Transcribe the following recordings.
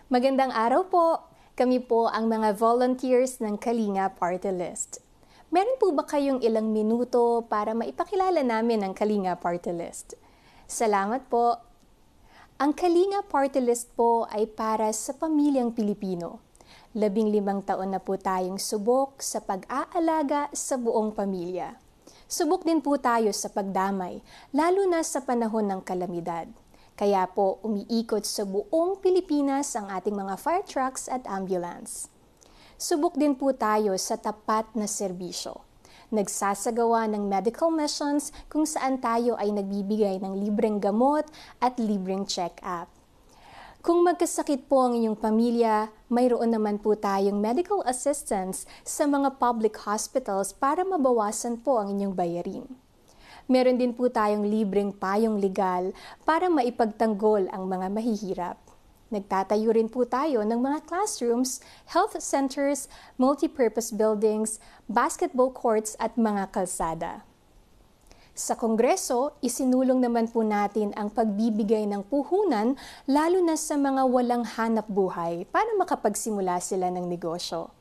Magandang araw po! Kami po ang mga volunteers ng Kalinga Party List. Meron po ba kayong ilang minuto para maipakilala namin ang Kalinga Party List? Salamat po! Ang Kalinga Party List po ay para sa pamilyang Pilipino. 15 taon na po tayong subok sa pag-aalaga sa buong pamilya. Subok din po tayo sa pagdamay, lalo na sa panahon ng kalamidad. Kaya po umiikot sa buong Pilipinas ang ating mga fire trucks at ambulance. Subok din po tayo sa tapat na serbisyo. Nagsasagawa ng medical missions kung saan tayo ay nagbibigay ng libreng gamot at libreng check-up. Kung magkasakit po ang inyong pamilya, mayroon naman po tayong medical assistance sa mga public hospitals para mabawasan po ang inyong bayarin. Meron din po tayong libreng payong legal para maipagtanggol ang mga mahihirap. Nagtatayo rin po tayo ng mga classrooms, health centers, multipurpose buildings, basketball courts at mga kalsada. Sa Kongreso, isinulong naman po natin ang pagbibigay ng puhunan lalo na sa mga walang hanap buhay para makapagsimula sila ng negosyo.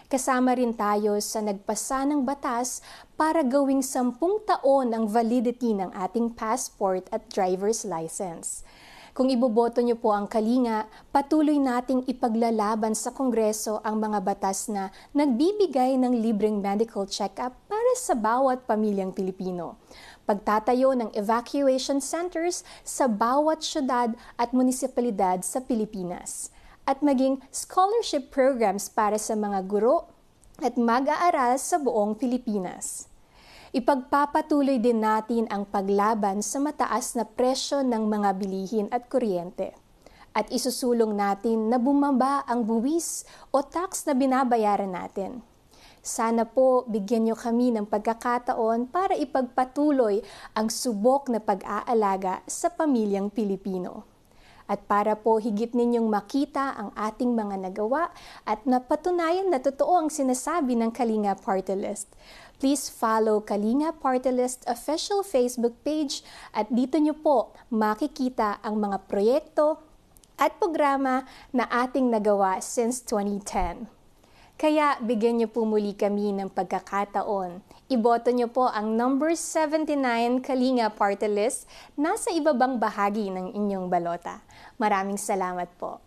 Kasama rin tayo sa nagpasa ng batas para gawing 10 taon ang validity ng ating passport at driver's license. Kung iboboto niyo po ang Kalinga, patuloy nating ipaglalaban sa Kongreso ang mga batas na nagbibigay ng libreng medical check-up para sa bawat pamilyang Pilipino. Pagtatayo ng evacuation centers sa bawat syudad at munisipalidad sa Pilipinas. At maging scholarship programs para sa mga guro at mag-aaral sa buong Pilipinas. Ipagpapatuloy din natin ang paglaban sa mataas na presyo ng mga bilihin at kuryente. At isusulong natin na bumaba ang buwis o tax na binabayaran natin. Sana po bigyan niyo kami ng pagkakataon para ipagpatuloy ang subok na pag-aalaga sa pamilyang Pilipino. At para po higit ninyong makita ang ating mga nagawa at napatunayan na totoo ang sinasabi ng Kalinga Party List, please follow Kalinga Party List official Facebook page at dito nyo po makikita ang mga proyekto at programa na ating nagawa since 2010. Kaya bigyan niyo po muli kami ng pagkakataon. Iboto niyo po ang number 79 Kalinga Party List nasa ibabang bahagi ng inyong balota. Maraming salamat po.